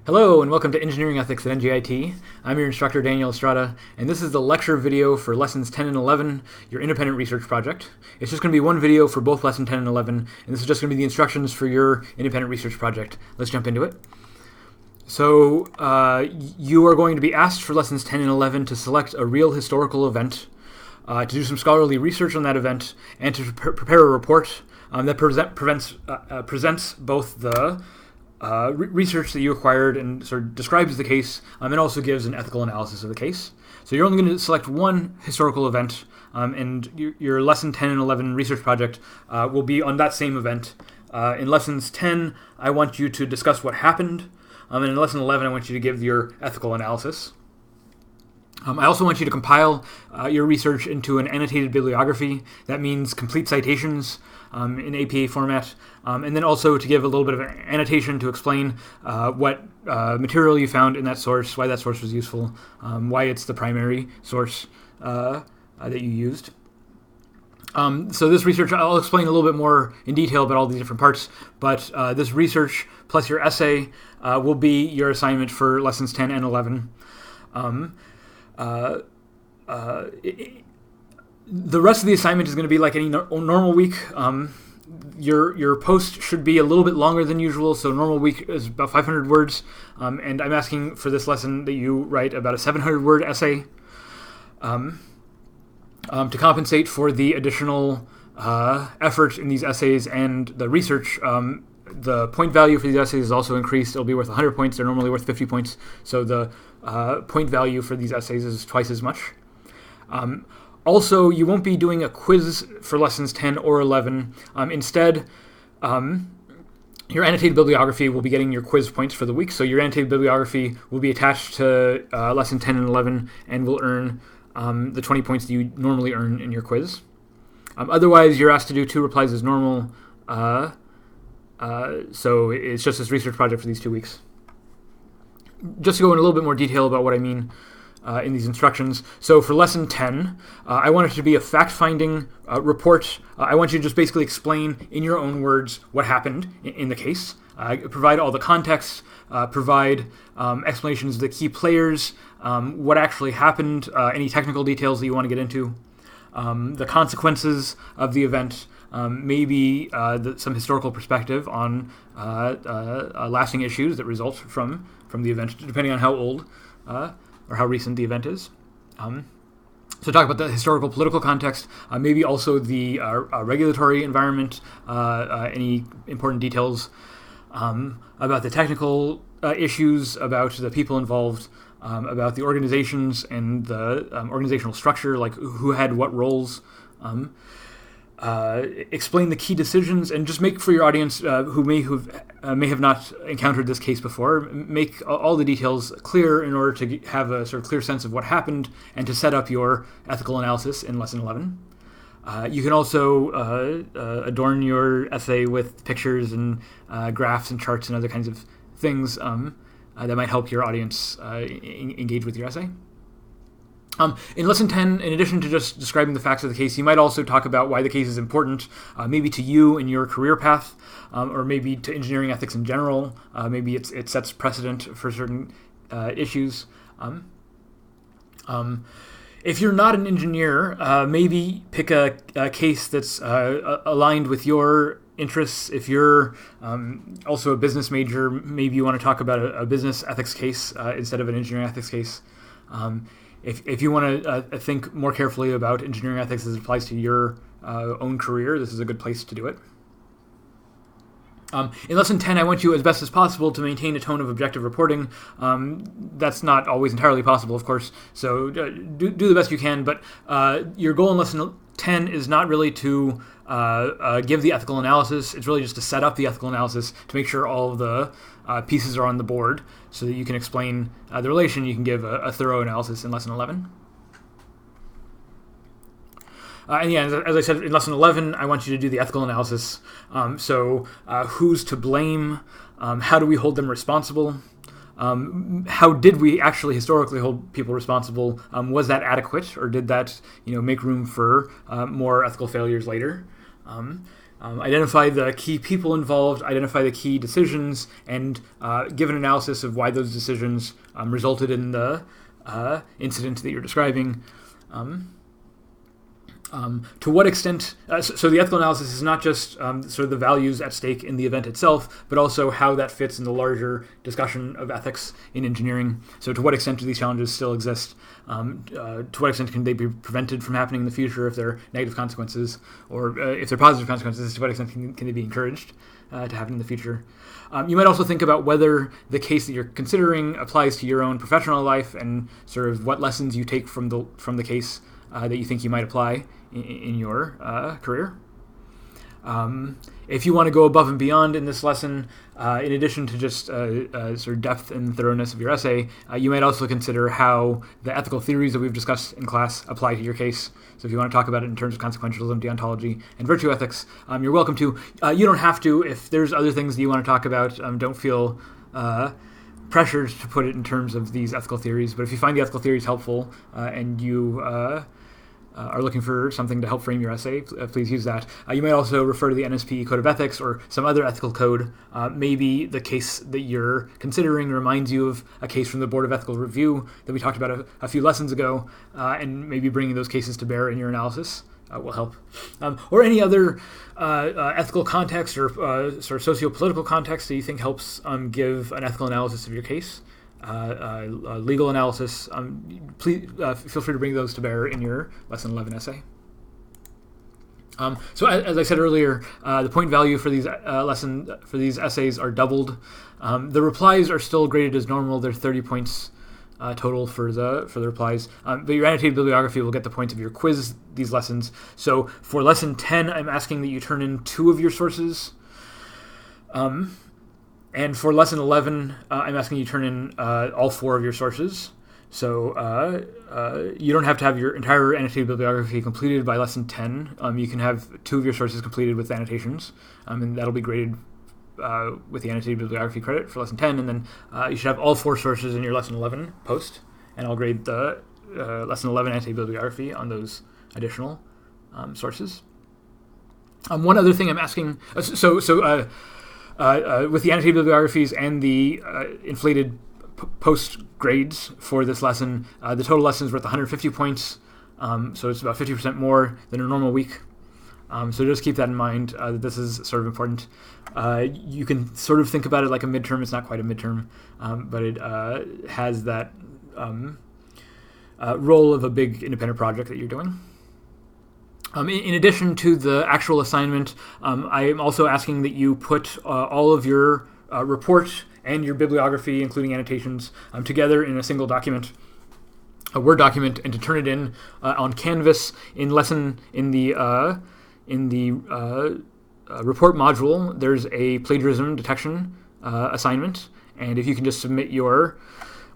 Hello and welcome to Engineering Ethics at NJIT. I'm your instructor Daniel Estrada, and this is the lecture video for Lessons 10 and 11, your independent research project. It's just going to be one video for both Lesson 10 and 11, and this is just going to be the instructions for your independent research project. Let's jump into it. So you are going to be asked for Lessons 10 and 11 to select a real historical event, to do some scholarly research on that event, and to prepare a report that presents both the research that you acquired and sort of describes the case, and also gives an ethical analysis of the case. So you're only going to select one historical event, and your Lesson 10 and 11 research project will be on that same event. In Lessons 10, I want you to discuss what happened, and in Lesson 11, I want you to give your ethical analysis. I also want you to compile your research into an annotated bibliography. That means complete citations in APA format, and then also to give a little bit of an annotation to explain what material you found in that source, why that source was useful, why it's the primary source that you used. So this research, I'll explain a little bit more in detail about all these different parts, but this research plus your essay will be your assignment for Lessons 10 and 11. The rest of the assignment is going to be like any normal week. Your post should be a little bit longer than usual, so normal week is about 500 words, and I'm asking for this lesson that you write about a 700-word essay to compensate for the additional effort in these essays and the research. The point value for these essays is also increased. It'll be worth 100 points. They're normally worth 50 points, so the point value for these essays is twice as much. Also, you won't be doing a quiz for Lessons 10 or 11. Instead, your annotated bibliography will be getting your quiz points for the week, so your annotated bibliography will be attached to Lesson 10 and 11 and will earn the 20 points that you normally earn in your quiz. Otherwise, you're asked to do 2 replies as normal, so it's just this research project for these 2 weeks. Just to go in a little bit more detail about what I mean in these instructions. So for Lesson 10, I want it to be a fact-finding report. I want you to just basically explain in your own words what happened in the case, provide all the context, provide explanations of the key players, what actually happened, any technical details that you want to get into, the consequences of the event, maybe some historical perspective on lasting issues that result from the event, depending on how old or how recent the event is. So talk about the historical political context, maybe also the regulatory environment, any important details about the technical issues, about the people involved, about the organizations and the organizational structure, like who had what roles, explain the key decisions, and just make for your audience who may have not encountered this case before, make all the details clear in order to have a sort of clear sense of what happened and to set up your ethical analysis in Lesson 11. You can also adorn your essay with pictures and graphs and charts and other kinds of things that might help your audience engage with your essay. In Lesson 10, in addition to just describing the facts of the case, you might also talk about why the case is important, maybe to you in your career path, or maybe to engineering ethics in general. Maybe it sets precedent for certain issues. If you're not an engineer, maybe pick a case that's aligned with your interests. If you're also a business major, maybe you want to talk about a business ethics case instead of an engineering ethics case. If you want to think more carefully about engineering ethics as it applies to your own career, this is a good place to do it. In Lesson 10, I want you as best as possible to maintain a tone of objective reporting. That's not always entirely possible, of course, so do the best you can, but your goal in Lesson 10 is not really to give the ethical analysis. It's really just to set up the ethical analysis to make sure all of the pieces are on the board so that you can explain the relation. You can give a thorough analysis in Lesson 11. And yeah, as I said, in Lesson 11, I want you to do the ethical analysis. So who's to blame? How do we hold them responsible? How did we actually historically hold people responsible? Was that adequate, or did that make room for more ethical failures later? identify the key people involved, identify the key decisions, and give an analysis of why those decisions resulted in the incident that you're describing. To what extent, so the ethical analysis is not just sort of the values at stake in the event itself, but also how that fits in the larger discussion of ethics in engineering. So to what extent do these challenges still exist? To what extent can they be prevented from happening in the future if they're negative consequences? Or if they're positive consequences, to what extent can they be encouraged to happen in the future? You might also think about whether the case that you're considering applies to your own professional life and sort of what lessons you take from the case that you think you might apply in your career. If you want to go above and beyond in this lesson, in addition to just sort of depth and thoroughness of your essay, you might also consider how the ethical theories that we've discussed in class apply to your case. So if you want to talk about it in terms of consequentialism, deontology, and virtue ethics, you're welcome to. You don't have to. If there's other things that you want to talk about, don't feel pressured to put it in terms of these ethical theories. But if you find the ethical theories helpful and you are looking for something to help frame your essay, please use that. You may also refer to the NSP Code of Ethics or some other ethical code. Maybe the case that you're considering reminds you of a case from the Board of Ethical Review that we talked about a few lessons ago, and maybe bringing those cases to bear in your analysis will help. Or any other ethical context or sort of socio-political context that you think helps give an ethical analysis of your case. Legal analysis, please feel free to bring those to bear in your Lesson 11 essay. So as I said earlier, the point value for these essays are doubled. The replies are still graded as normal. They're 30 points total for the replies. But your annotated bibliography will get the points of your quiz these lessons. So for Lesson 10, I'm asking that you turn in 2 of your sources. And for Lesson 11, I'm asking you turn in all 4 of your sources. So you don't have to have your entire annotated bibliography completed by Lesson 10. You can have 2 of your sources completed with annotations, and that'll be graded with the annotated bibliography credit for Lesson 10. And then you should have all 4 sources in your Lesson 11 post, and I'll grade the Lesson 11 annotated bibliography on those additional sources. One other thing I'm asking, with the annotated bibliographies and the inflated post grades for this lesson, the total lesson is worth 150 points, so it's about 50% more than a normal week. So just keep that in mind, that this is sort of important. You can sort of think about it like a midterm. It's not quite a midterm, but it has that role of a big independent project that you're doing. In addition to the actual assignment, I am also asking that you put all of your report and your bibliography, including annotations, together in a single document, a Word document, and to turn it in on Canvas in the report module. There's a plagiarism detection assignment, and if you can just submit your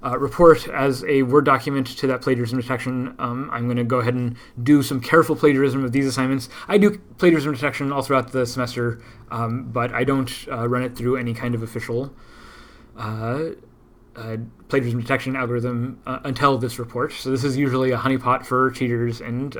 report as a Word document to that plagiarism detection, I'm going to go ahead and do some careful plagiarism of these assignments. I do plagiarism detection all throughout the semester, but I don't run it through any kind of official plagiarism detection algorithm until this report. So this is usually a honeypot for cheaters, and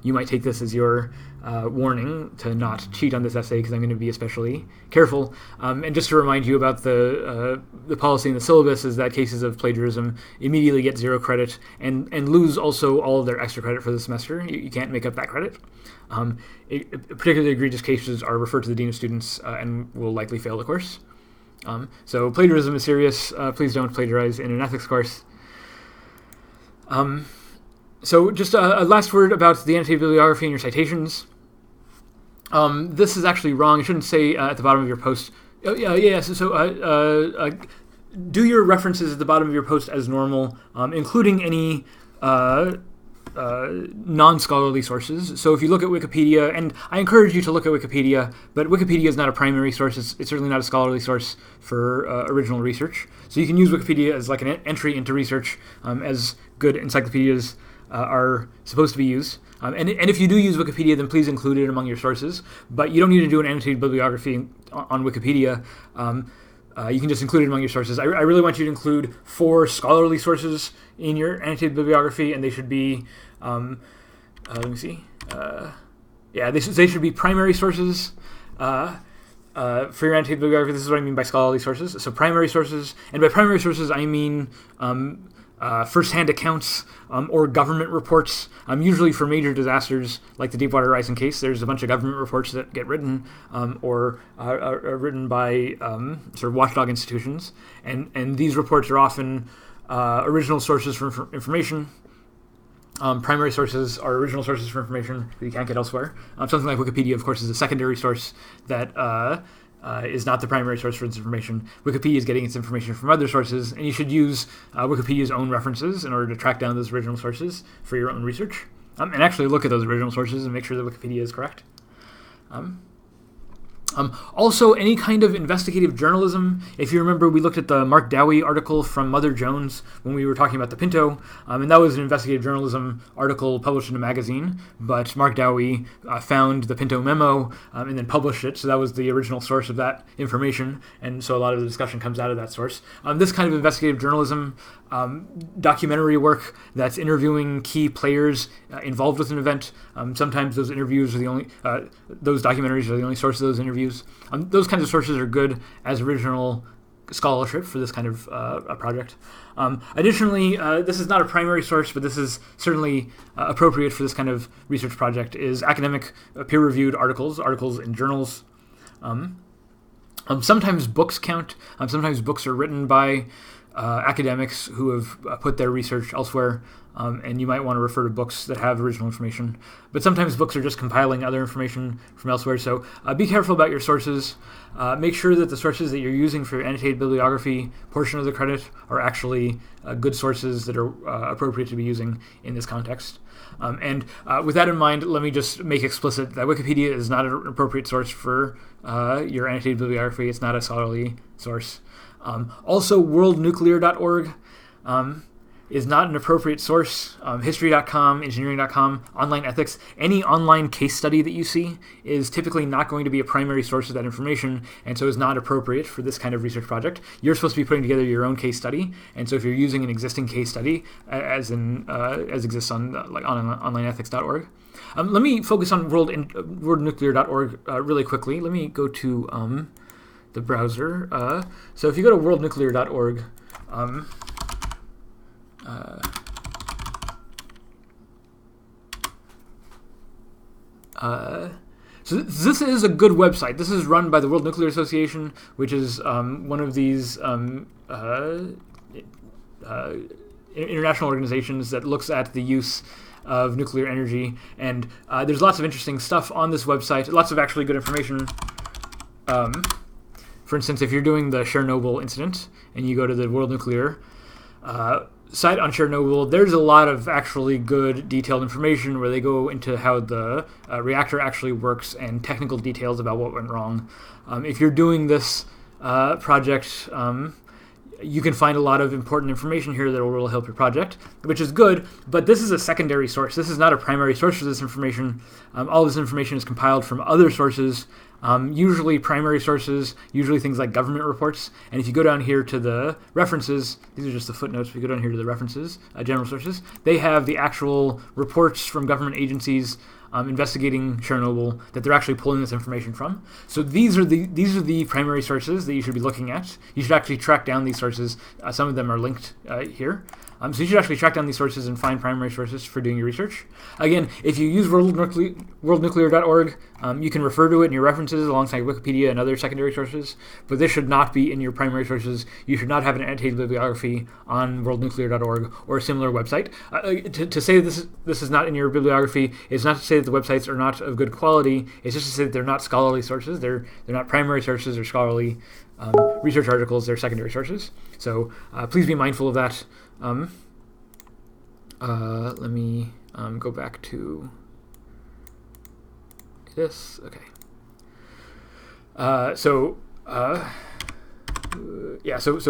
you might take this as your warning to not cheat on this essay, because I'm going to be especially careful. And just to remind you about the policy in the syllabus is that cases of plagiarism immediately get 0 credit and lose also all of their extra credit for the semester. You can't make up that credit. Particularly egregious cases are referred to the Dean of Students and will likely fail the course. So plagiarism is serious. Please don't plagiarize in an ethics course. So just a last word about the annotated bibliography and your citations. This is actually wrong. It shouldn't say at the bottom of your post. So do your references at the bottom of your post as normal, including any non-scholarly sources. So if you look at Wikipedia, and I encourage you to look at Wikipedia, but Wikipedia is not a primary source. It's certainly not a scholarly source for original research. So you can use Wikipedia as like an entry into research, as good encyclopedias are supposed to be used. And if you do use Wikipedia, then please include it among your sources. But you don't need to do an annotated bibliography on Wikipedia. You can just include it among your sources. I really want you to include 4 scholarly sources in your annotated bibliography, and they should be, let me see. They should be primary sources. For your annotated bibliography, this is what I mean by scholarly sources. So primary sources, and by primary sources I mean first-hand accounts or government reports. Usually for major disasters like the Deepwater Horizon case, there's a bunch of government reports that get written or are written by sort of watchdog institutions, and these reports are often original sources for information. Primary sources are original sources for information that you can't get elsewhere. Something like Wikipedia, of course, is a secondary source that is not the primary source for its information. Wikipedia is getting its information from other sources, and you should use Wikipedia's own references in order to track down those original sources for your own research, and actually look at those original sources and make sure that Wikipedia is correct. Also, any kind of investigative journalism. If you remember, we looked at the Mark Dowie article from Mother Jones when we were talking about the Pinto, and that was an investigative journalism article published in a magazine, but Mark Dowie found the Pinto memo and then published it, so that was the original source of that information, and so a lot of the discussion comes out of that source. This kind of investigative journalism, documentary work that's interviewing key players involved with an event. Sometimes those interviews are the only, those documentaries are the only source of those interviews. Those kinds of sources are good as original scholarship for this kind of a project. Additionally, this is not a primary source, but this is certainly appropriate for this kind of research project, is academic peer-reviewed articles in journals. Sometimes books count. Sometimes books are written by academics who have put their research elsewhere, and you might want to refer to books that have original information. But sometimes books are just compiling other information from elsewhere, so be careful about your sources. Make sure that the sources that you're using for your annotated bibliography portion of the credit are actually good sources that are appropriate to be using in this context. And with that in mind, let me just make explicit that Wikipedia is not an appropriate source for your annotated bibliography. It's not a scholarly source. Also, worldnuclear.org is not an appropriate source. History.com, engineering.com, online ethics, any online case study that you see is typically not going to be a primary source of that information, and so is not appropriate for this kind of research project. You're supposed to be putting together your own case study, and so if you're using an existing case study, as exists on onlineethics.org. Let me focus on worldnuclear.org really quickly. Let me go to the browser. So if you go to worldnuclear.org, so this is a good website. This is run by the World Nuclear Association, which is one of these international organizations that looks at the use of nuclear energy. And there's lots of interesting stuff on this website, lots of actually good information. For instance, if you're doing the Chernobyl incident and you go to the World Nuclear site on Chernobyl, there's a lot of actually good detailed information where they go into how the reactor actually works and technical details about what went wrong. If you're doing this project, you can find a lot of important information here that will really help your project, which is good, but this is a secondary source. This is not a primary source for this information. All this information is compiled from other sources, usually primary sources, usually things like government reports. And if you go down here to the references, these are just the footnotes, if you go down here to the references, general sources, they have the actual reports from government agencies investigating Chernobyl that they're actually pulling this information from. So these are the primary sources that you should be looking at. You should actually track down these sources. Some of them are linked here. So you should actually track down these sources and find primary sources for doing your research. Again, if you use worldnuclear.org, you can refer to it in your references alongside Wikipedia and other secondary sources, but this should not be in your primary sources. You should not have an annotated bibliography on worldnuclear.org or a similar website. To say this is not in your bibliography is not to say that the websites are not of good quality. It's just to say that they're not scholarly sources. They're not primary sources or scholarly research articles. They're secondary sources. So please be mindful of that. Let me go back to this. Okay. So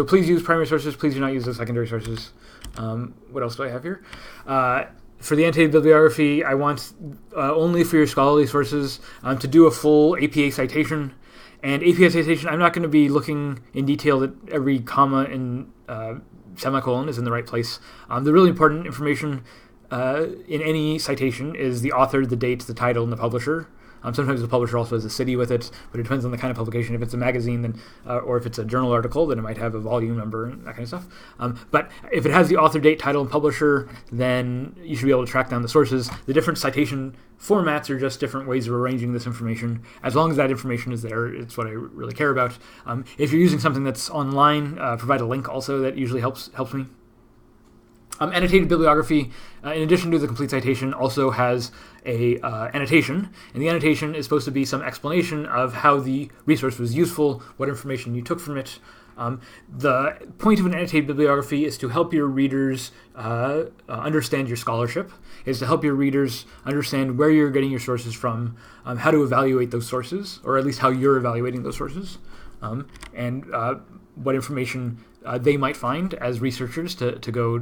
please use primary sources. Please do not use the secondary sources. What else do I have here? For the annotated bibliography, I want only for your scholarly sources to do a full APA citation. And APA citation, I'm not going to be looking in detail that every comma and semicolon is in the right place. The really important information in any citation is the author, the date, the title, and the publisher. Sometimes the publisher also has a city with it, but it depends on the kind of publication. If it's a magazine, then or if it's a journal article, then it might have a volume number and that kind of stuff. But if it has the author, date, title, and publisher, then you should be able to track down the sources. The different citation formats are just different ways of arranging this information. As long as that information is there, it's what I really care about. If you're using something that's online, provide a link also. That usually helps me. Annotated bibliography, in addition to the complete citation, also has a annotation, and the annotation is supposed to be some explanation of how the resource was useful, what information you took from it. The point of an annotated bibliography is to help your readers understand your scholarship, is to help your readers understand where you're getting your sources from, how to evaluate those sources, or at least how you're evaluating those sources, and what information they might find as researchers to go,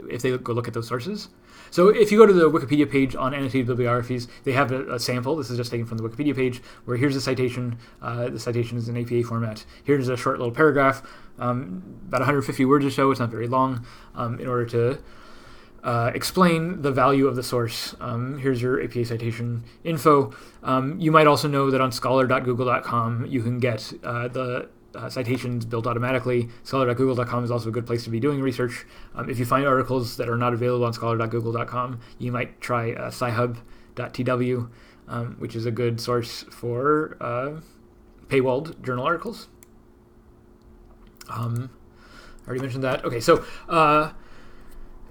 if they go look at those sources. So if you go to the Wikipedia page on annotated bibliographies, they have a sample. This is just taken from the Wikipedia page, where here's a citation. The citation is in APA format. Here's a short little paragraph, about 150 words or so. It's not very long, in order to explain the value of the source. Here's your APA citation info. You might also know that on scholar.google.com you can get the citations built automatically. Scholar.google.com is also a good place to be doing research. If you find articles that are not available on scholar.google.com, you might try scihub.tw, which is a good source for paywalled journal articles. I already mentioned that. Okay, so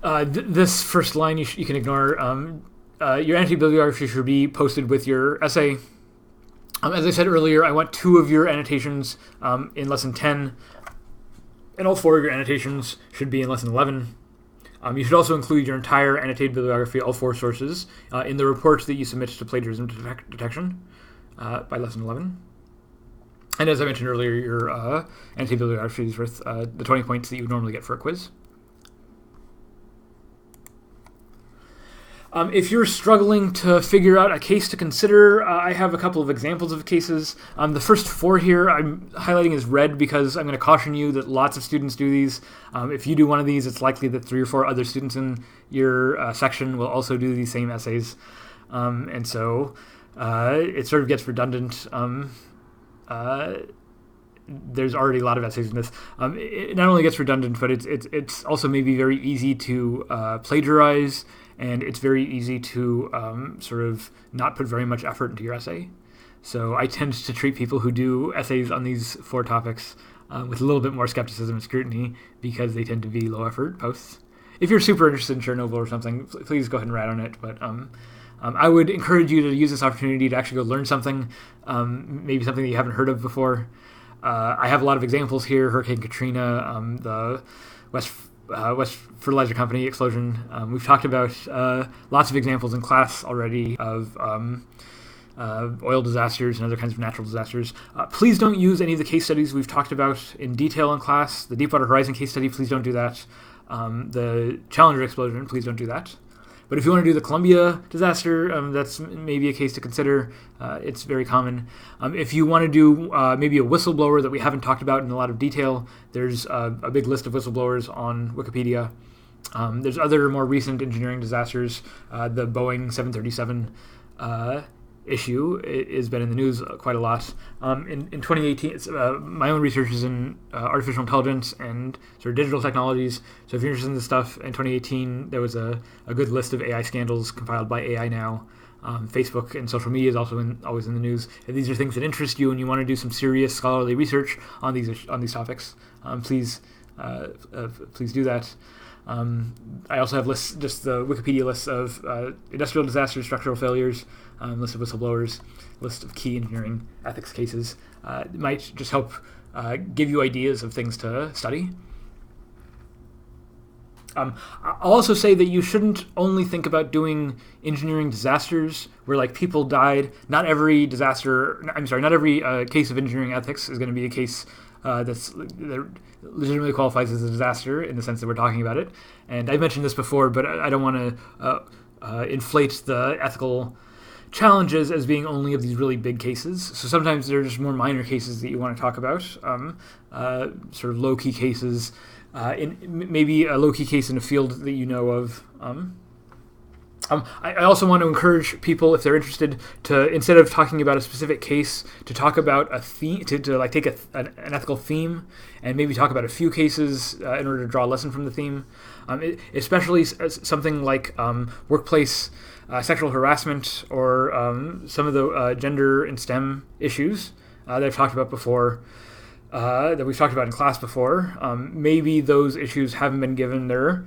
this first line you can ignore. Your annotated bibliography should be posted with your essay. As I said earlier, I want 2 of your annotations in lesson 10, and all 4 of your annotations should be in lesson 11. You should also include your entire annotated bibliography, all 4 sources, in the report that you submit to plagiarism detection by lesson 11. And as I mentioned earlier, your annotated bibliography is worth the 20 points that you would normally get for a quiz. If you're struggling to figure out a case to consider, I have a couple of examples of cases. The first 4 here I'm highlighting as red because I'm going to caution you that lots of students do these. If you do one of these, it's likely that 3 or 4 other students in your section will also do these same essays. And so it sort of gets redundant. There's already a lot of essays in this. It not only gets redundant, but it's also maybe very easy to plagiarize, and it's very easy to sort of not put very much effort into your essay. So I tend to treat people who do essays on these 4 topics with a little bit more skepticism and scrutiny, because they tend to be low-effort posts. If you're super interested in Chernobyl or something, please go ahead and write on it. But I would encourage you to use this opportunity to actually go learn something, maybe something that you haven't heard of before. I have a lot of examples here: Hurricane Katrina, the West Fertilizer Company explosion. We've talked about lots of examples in class already of oil disasters and other kinds of natural disasters. Please don't use any of the case studies we've talked about in detail in class. The Deepwater Horizon case study, please don't do that. The Challenger explosion, please don't do that. But if you want to do the Columbia disaster, that's maybe a case to consider. It's very common. If you want to do maybe a whistleblower that we haven't talked about in a lot of detail, there's a big list of whistleblowers on Wikipedia. There's other more recent engineering disasters. The Boeing 737 issue has been in the news quite a lot. In 2018, my own research is in artificial intelligence and sort of digital technologies. So if you're interested in this stuff, in 2018, there was a good list of AI scandals compiled by AI Now. Facebook and social media is also always in the news. If these are things that interest you and you want to do some serious scholarly research on these topics, please do that. I also have lists, just the Wikipedia lists of industrial disasters, structural failures, list of whistleblowers, list of key engineering ethics cases. It might just help give you ideas of things to study. I'll also say that you shouldn't only think about doing engineering disasters where like people died. Not every case of engineering ethics is going to be a case that legitimately qualifies as a disaster in the sense that we're talking about it. And I mentioned this before, but I don't want to inflate the ethical challenges as being only of these really big cases. So sometimes there are just more minor cases that you want to talk about, sort of low-key cases, maybe a low-key case in a field that you know of. I also want to encourage people, if they're interested, to, instead of talking about a specific case, to talk about a theme, to like take an ethical theme and maybe talk about a few cases in order to draw a lesson from the theme. Especially something like workplace sexual harassment or some of the gender and STEM issues that I've talked about before, that we've talked about in class before. Maybe those issues haven't been given their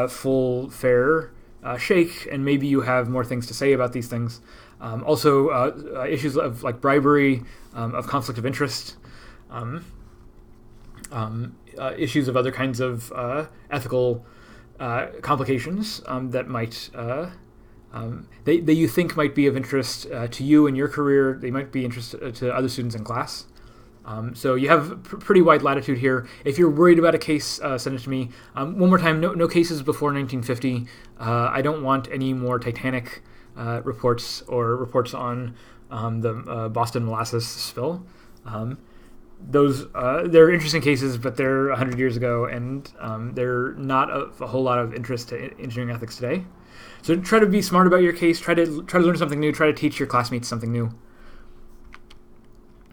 full, fair shake, and maybe you have more things to say about these things. Also, issues of like bribery, of conflict of interest, issues of other kinds of ethical complications that might that you think might be of interest to you in your career. They might be interest to other students in class. So you have pretty wide latitude here. If you're worried about a case, send it to me. One more time, no cases before 1950. I don't want any more Titanic reports or reports on the Boston molasses spill. Those they're interesting cases, but they're 100 years ago, and they're not a whole lot of interest to engineering ethics today. So try to be smart about your case. Try to learn something new. Try to teach your classmates something new.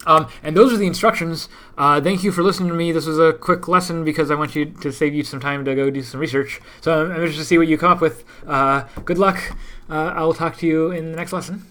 And those are the instructions. Thank you for listening to me. This was a quick lesson because I want you to save you some time to go do some research. So I'm interested to see what you come up with. Good luck. I'll talk to you in the next lesson.